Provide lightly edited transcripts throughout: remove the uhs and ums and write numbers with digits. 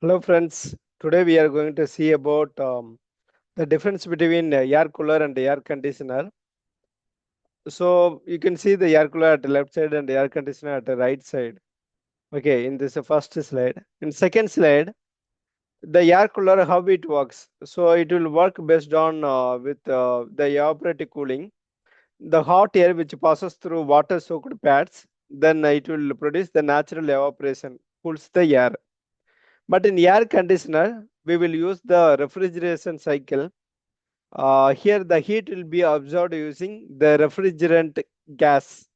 Hello friends, today we are going to see about the difference between air cooler and air conditioner. So you can see the air cooler at the left side and the air conditioner at the right side. Okay, in this first slide. In second slide, the air cooler, how it works. So it will work based on with the evaporative cooling. The hot air which passes through water soaked pads, then it will produce the natural evaporation, cools the air. But in air conditioner, we will use the refrigeration cycle. Here the heat will be absorbed using the refrigerant gas.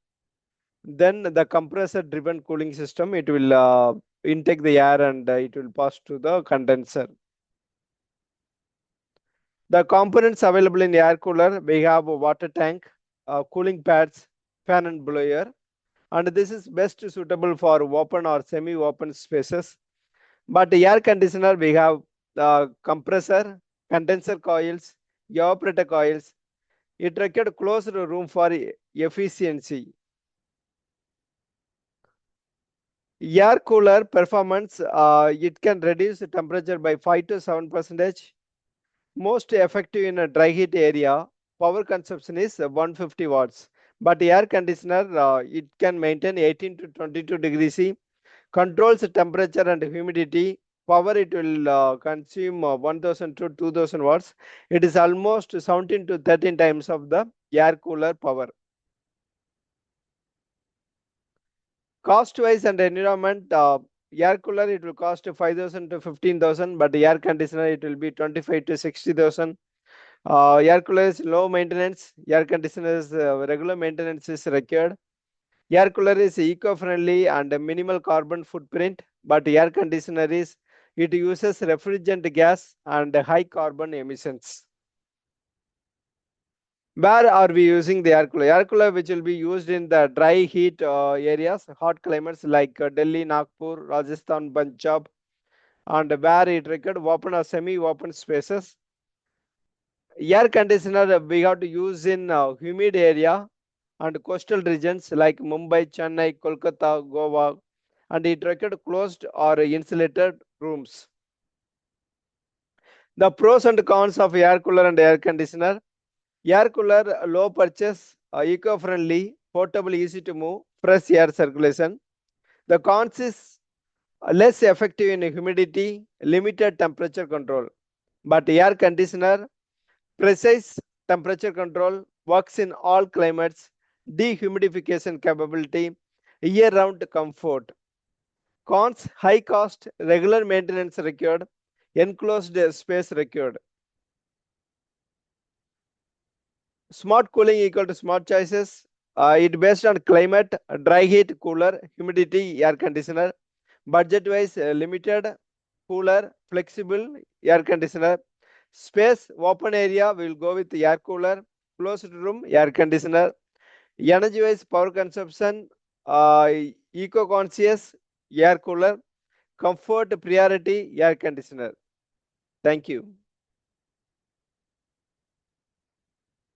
Then the compressor driven cooling system, it will intake the air and it will pass to the condenser. The components available in air cooler, we have a water tank, cooling pads, fan and blower. And this is best suitable for open or semi-open spaces. But air conditioner, we have the compressor, condenser coils, evaporator coils. It required closed room for efficiency. Air cooler performance, it can reduce the temperature by 5 to 7%. Most effective in a dry heat area. Power consumption is 150 watts. But air conditioner, it can maintain 18 to 22 degrees C. Controls the temperature and humidity. Power, it will consume 1000 to 2000 watts. It is almost 17 to 13 times of the air cooler power. Cost wise and environment, air cooler it will cost 5,000 to 15,000, but air conditioner it will be 25 to 60,000. Air cooler is low maintenance, air conditioner is regular maintenance is required. Air cooler is eco-friendly and a minimal carbon footprint, but air conditioner is it uses refrigerant gas and high carbon emissions. Where are we using the air cooler? Air cooler which will be used in the dry heat areas, hot climates like Delhi, Nagpur, Rajasthan, Punjab, and where it required open or semi-open spaces. Air conditioner we have to use in humid area and coastal regions like Mumbai, Chennai, Kolkata, Goa, and it required closed or insulated rooms. The pros and cons of air cooler and air conditioner. Air cooler, low purchase, eco-friendly, portable, easy to move, fresh air circulation. The cons is less effective in humidity, limited temperature control. But air conditioner, precise temperature control, works in all climates, dehumidification capability, year-round comfort. Cons, high cost, regular maintenance required, enclosed space required. Smart cooling equal to smart choices. It based on climate, dry heat, cooler, humidity, air conditioner. Budget wise, limited, cooler, flexible, air conditioner. Space, open area, we will go with air cooler. Closed room, air conditioner. Energy wise, power consumption, eco conscious, air cooler. Comfort, priority, air conditioner. Thank you.